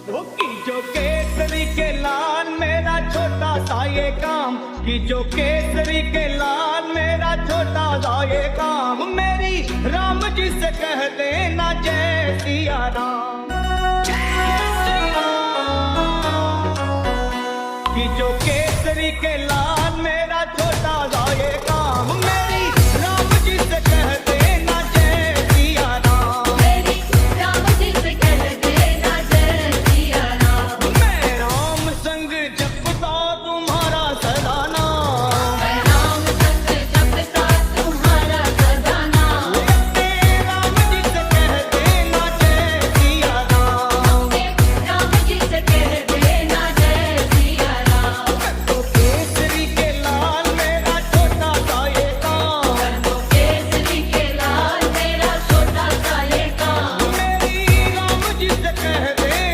वो की जो केसरी के लाल मेरा छोटा सा ये काम, की जो केसरी के लाल मेरा छोटा सा ये काम, मेरी राम जी से कह देना जय सिया राम। कि जो केसरी के लाल